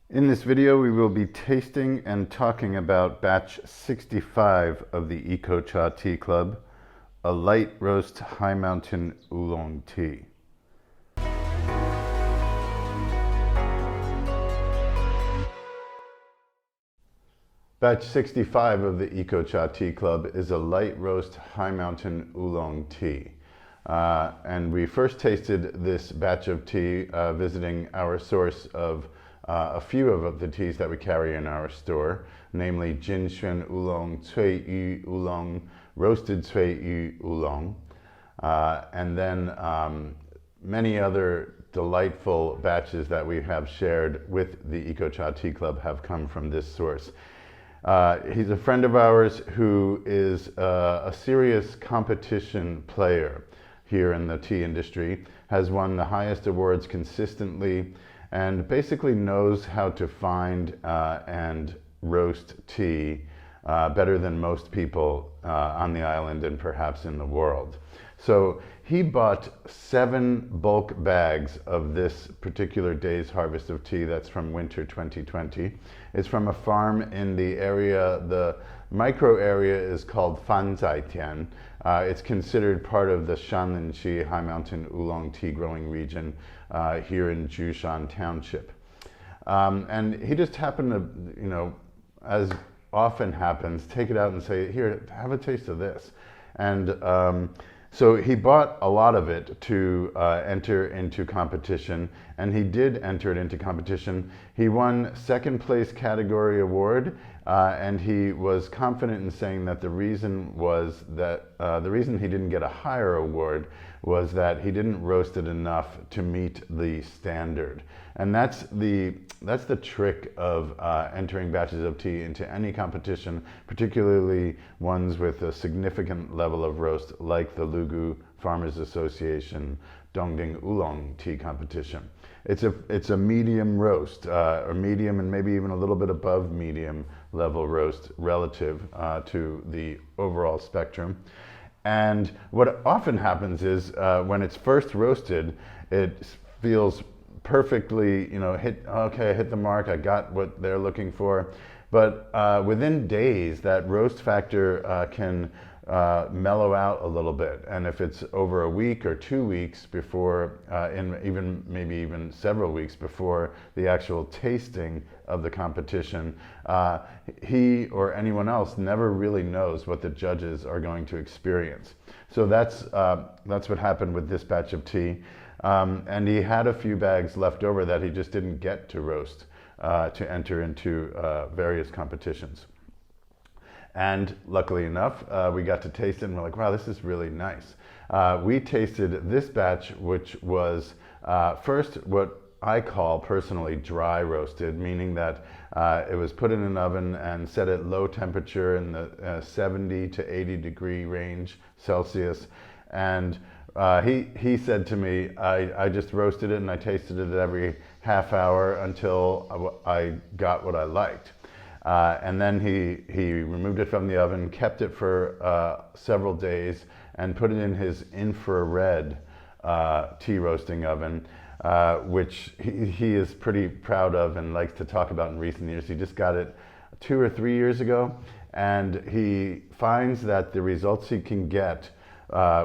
In this video, we will be tasting and talking about batch 65 of the Eco Cha Tea Club, a light roast high mountain oolong tea. Batch 65 of the Eco Cha Tea Club is a light roast high mountain oolong tea. And we first tasted this batch of tea visiting our source of a few of the teas that we carry in our store, namely Jin Xuan Oolong, Cui Yu Oolong, Roasted Cui Yu Oolong, and then many other delightful batches that we have shared with the Eco Cha Tea Club have come from this source. He's a friend of ours who is a serious competition player here in the tea industry, has won the highest awards consistently, and basically knows how to find and roast tea better than most people on the island and perhaps in the world. So he bought 7 bulk bags of this particular day's harvest of tea that's from winter 2020. It's from a farm in the area, the micro area is called Fanzaitian. It's considered part of the Shanlinxi High Mountain Oolong tea growing region here in Jushan Township. And he just happened to, as often happens, take it out and say, here, have a taste of this. And so he bought a lot of it to enter into competition, and he did enter it into competition. He won second place category award, and he was confident in saying that the reason was that the reason he didn't get a higher award was that he didn't roast it enough to meet the standard. And that's the trick of entering batches of tea into any competition, particularly ones with a significant level of roast like the Lugu Farmers Association Dongding Oolong tea competition. It's a medium roast, or medium and maybe even a little bit above medium level roast relative to the overall spectrum. And what often happens is when it's first roasted, it feels perfectly, I hit the mark, I got what they're looking for. But within days, that roast factor can mellow out a little bit. And if it's over a week or 2 weeks before, maybe even several weeks before the actual tasting of the competition, he or anyone else never really knows what the judges are going to experience. So that's what happened with this batch of tea. And he had a few bags left over that he just didn't get to roast to enter into various competitions. And luckily enough, we got to taste it and we're like, wow, this is really nice. We tasted this batch, which was first what I call personally dry roasted, meaning that it was put in an oven and set at low temperature in the 70 to 80 degree range Celsius. And he said to me, I just roasted it and I tasted it every half hour until I got what I liked. And then he removed it from the oven, kept it for several days, and put it in his infrared tea roasting oven, which he is pretty proud of and likes to talk about in recent years. He just got it 2 or 3 years ago, and he finds that the results he can get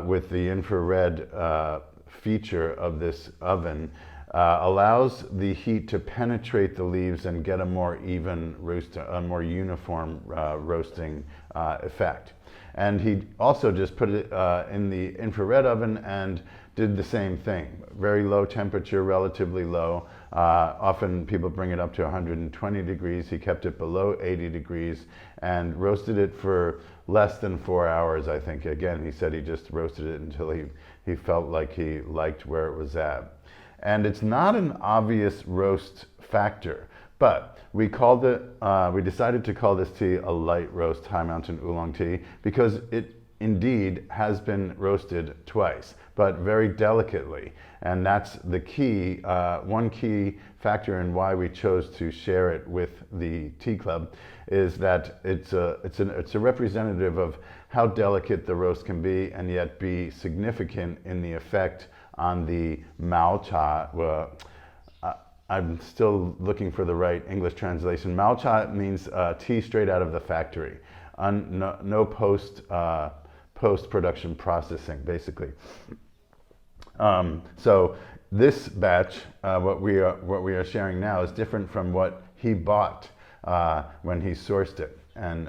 with the infrared feature of this oven allows the heat to penetrate the leaves and get a more even roast, a more uniform roasting effect. And he also just put it in the infrared oven and did the same thing. Very low temperature, relatively low. Often people bring it up to 120 degrees. He kept it below 80 degrees and roasted it for less than 4 hours, I think. Again, he said he just roasted it until he felt like he liked where it was at. And it's not an obvious roast factor, but we decided to call this tea a light roast high mountain oolong tea because it indeed has been roasted twice, but very delicately. And that's the key, one key factor in why we chose to share it with the tea club is that it's a representative of how delicate the roast can be and yet be significant in the effect on the mao cha, I'm still looking for the right English translation. Malcha means tea straight out of the factory. No post-production processing, basically. So this batch, what we are sharing now, is different from what he bought when he sourced it, and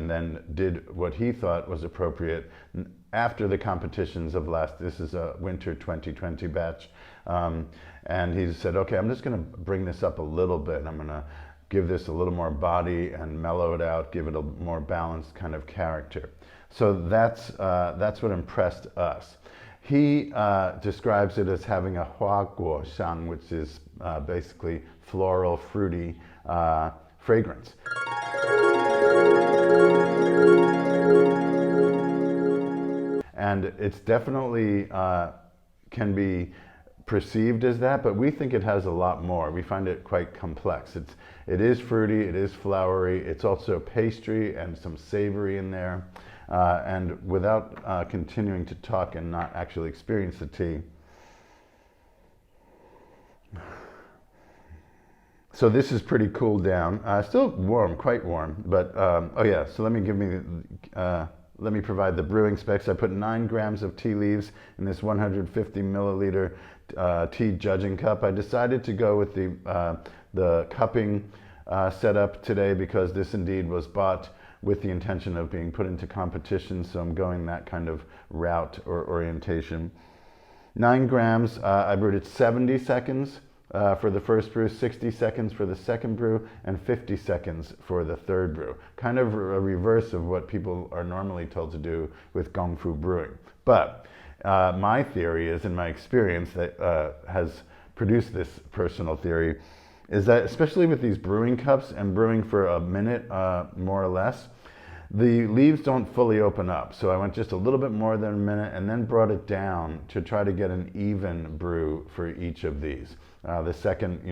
then did what he thought was appropriate after the competitions of last. This is a winter 2020 batch, and he said, "Okay, I'm just going to bring this up a little bit. I'm going to give this a little more body and mellow it out, give it a more balanced kind of character." So that's what impressed us. He describes it as having a hua guo shang, which is basically floral, fruity fragrance. And it's definitely can be perceived as that, but we think it has a lot more. We find it quite complex. It is fruity, it is flowery, it's also pastry and some savory in there. And without continuing to talk and not actually experience the tea. So this is pretty cooled down. Still warm, quite warm, but oh yeah. So let me provide the brewing specs. I put 9 grams of tea leaves in this 150 milliliter tea judging cup. I decided to go with the cupping setup today because this indeed was bought with the intention of being put into competition, so I'm going that kind of route or orientation. 9 grams, I brewed it 70 seconds for the first brew, 60 seconds for the second brew, and 50 seconds for the third brew. Kind of a reverse of what people are normally told to do with Gong Fu brewing. But my theory is, in my experience that has produced this personal theory, is that especially with these brewing cups and brewing for a minute more or less, the leaves don't fully open up. So I went just a little bit more than a minute and then brought it down to try to get an even brew for each of these. The second,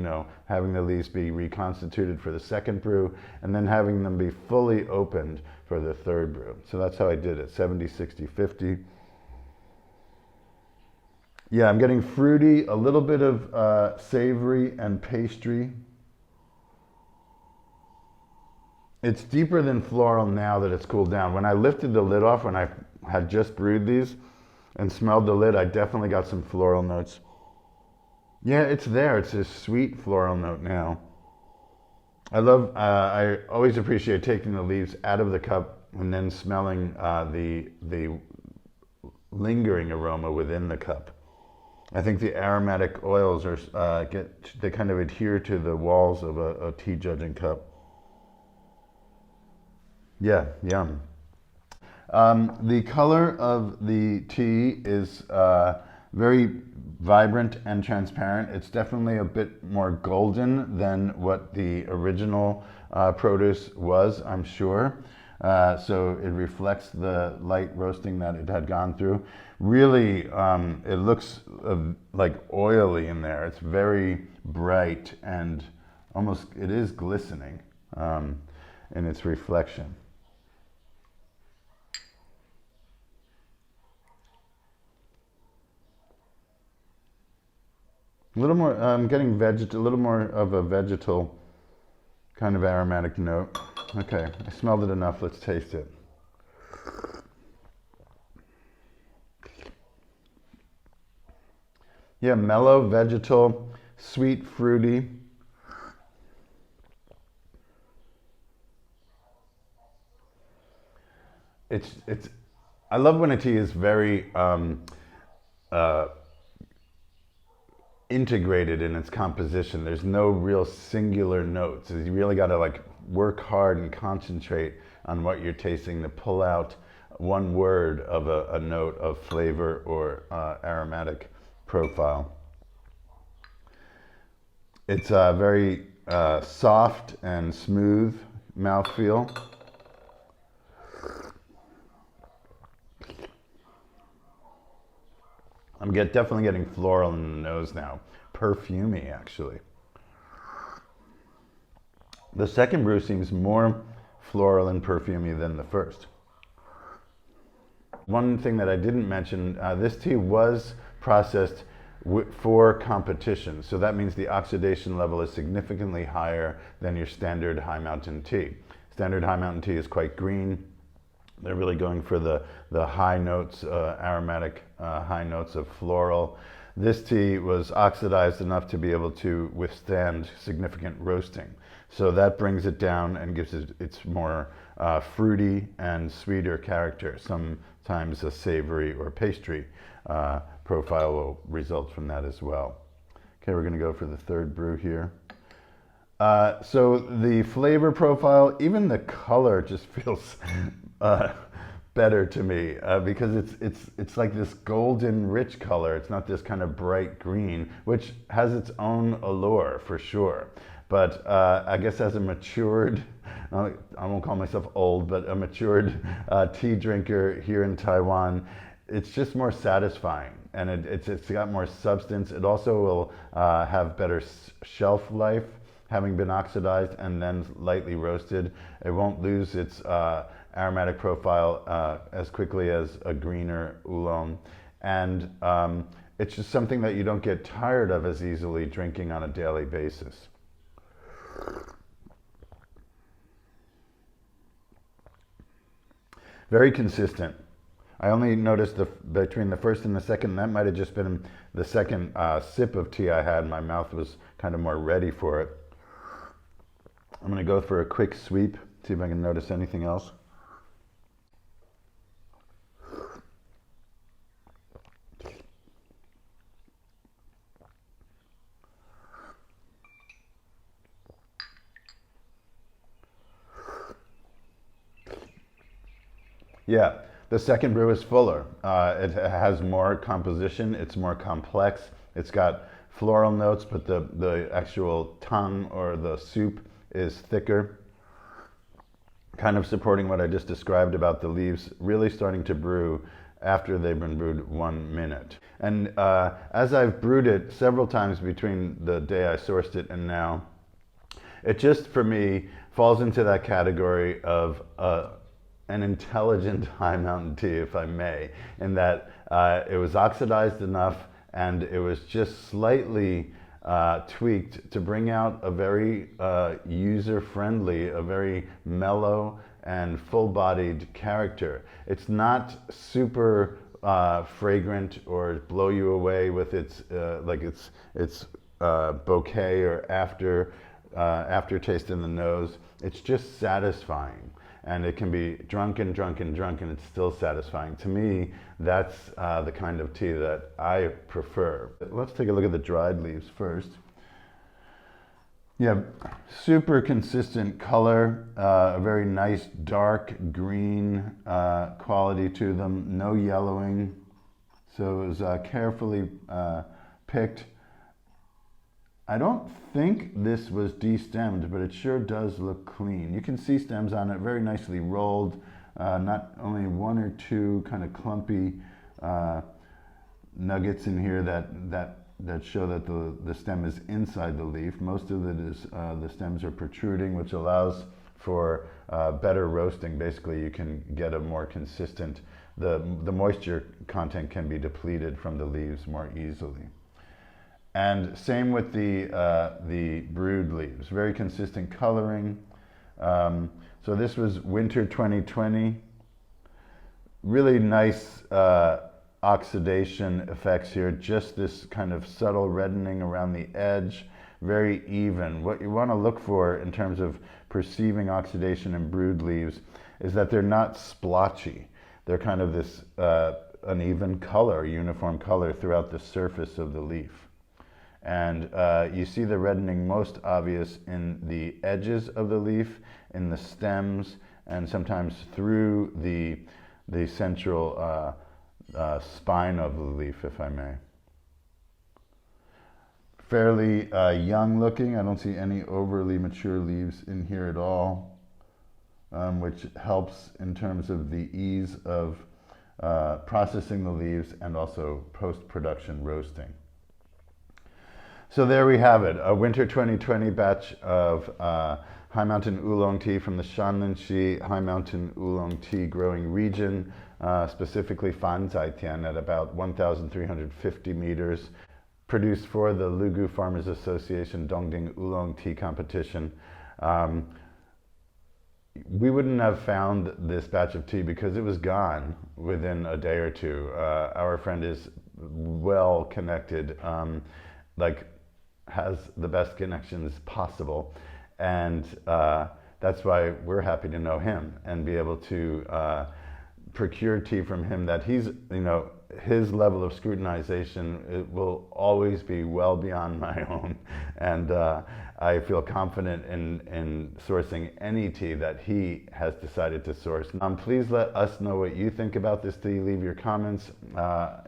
having the leaves be reconstituted for the second brew and then having them be fully opened for the third brew. So that's how I did it, 70, 60, 50. Yeah, I'm getting fruity, a little bit of savory and pastry. It's deeper than floral now that it's cooled down. When I lifted the lid off, when I had just brewed these and smelled the lid, I definitely got some floral notes. Yeah, it's there. It's a sweet floral note now. I always appreciate taking the leaves out of the cup and then smelling the lingering aroma within the cup. I think the aromatic oils they kind of adhere to the walls of a tea judging cup. Yeah, yum. The color of the tea is very vibrant and transparent. It's definitely a bit more golden than what the original produce was, I'm sure. So it reflects the light roasting that it had gone through. Really, it looks like oily in there. It's very bright and it is glistening in its reflection. A little more, I'm getting a little more of a vegetal kind of aromatic note. Okay, I smelled it enough, let's taste it. Yeah, mellow, vegetal, sweet, fruity. I love when a tea is very integrated in its composition. There's no real singular notes. You really got to work hard and concentrate on what you're tasting to pull out one word of a note of flavor or aromatic profile. It's a very soft and smooth mouthfeel. I'm definitely getting floral in the nose now. Perfumey, actually. The second brew seems more floral and perfumey than the first. One thing that I didn't mention, this tea was processed for competition. So that means the oxidation level is significantly higher than your standard high mountain tea. Standard high mountain tea is quite green. They're really going for the high notes, aromatic high notes of floral. This tea was oxidized enough to be able to withstand significant roasting. So that brings it down and gives it its more fruity and sweeter character. Sometimes a savory or pastry profile will result from that as well. Okay, we're going to go for the third brew here. So the flavor profile, even the color just feels better to me because it's like this golden rich color. It's not this kind of bright green, which has its own allure for sure. But I guess as a matured, I won't call myself old, but a matured tea drinker here in Taiwan, it's just more satisfying, and it's got more substance. It also will have better shelf life, having been oxidized and then lightly roasted. It won't lose its aromatic profile as quickly as a greener oolong. And it's just something that you don't get tired of as easily drinking on a daily basis. Very consistent. I only noticed between the first and the second, that might have just been the second sip of tea I had. My mouth was kind of more ready for it. I'm going to go for a quick sweep, see if I can notice anything else. Yeah, the second brew is fuller. It has more composition, it's more complex. It's got floral notes, but the actual tongue or the soup is thicker, kind of supporting what I just described about the leaves really starting to brew after they've been brewed 1 minute. And as I've brewed it several times between the day I sourced it and now, it just, for me, falls into that category of an intelligent high mountain tea, if I may, in that it was oxidized enough and it was just slightly tweaked to bring out a very user-friendly, a very mellow and full-bodied character. It's not super fragrant or blow you away with its bouquet or aftertaste in the nose. It's just satisfying. And it can be drunk and it's still satisfying. To me, that's the kind of tea that I prefer. Let's take a look at the dried leaves first. Yeah, super consistent color, a very nice dark green quality to them, no yellowing. So it was carefully picked. I don't think this was de-stemmed, but it sure does look clean. You can see stems on it, very nicely rolled, not only one or two kind of clumpy nuggets in here that show that the stem is inside the leaf. Most of it is, the stems are protruding, which allows for better roasting. Basically, you can get a more consistent, the moisture content can be depleted from the leaves more easily. And same with the brewed leaves, very consistent coloring. So this was winter 2020. Really nice oxidation effects here, just this kind of subtle reddening around the edge, very even. What you want to look for in terms of perceiving oxidation in brewed leaves is that they're not splotchy. They're kind of this uneven color, uniform color throughout the surface of the leaf. And you see the reddening most obvious in the edges of the leaf, in the stems, and sometimes through the central spine of the leaf, if I may. Fairly young looking. I don't see any overly mature leaves in here at all, which helps in terms of the ease of processing the leaves and also post-production roasting. So there we have it, a winter 2020 batch of High Mountain Oolong tea from the Shanlinshi High Mountain Oolong tea growing region, specifically Fanzaitian at about 1,350 meters. produced for the Lugu Farmers Association Dongding Oolong tea competition. We wouldn't have found this batch of tea because it was gone within a day or two. Our friend is well connected, has the best connections possible, and that's why we're happy to know him and be able to procure tea from him that he's, his level of scrutinization, it will always be well beyond my own, and I feel confident in sourcing any tea that he has decided to source. Please let us know what you think about this tea. Leave your comments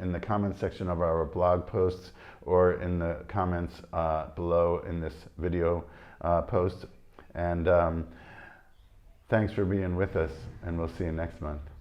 in the comments section of our blog posts or in the comments below in this video post. And thanks for being with us, and we'll see you next month.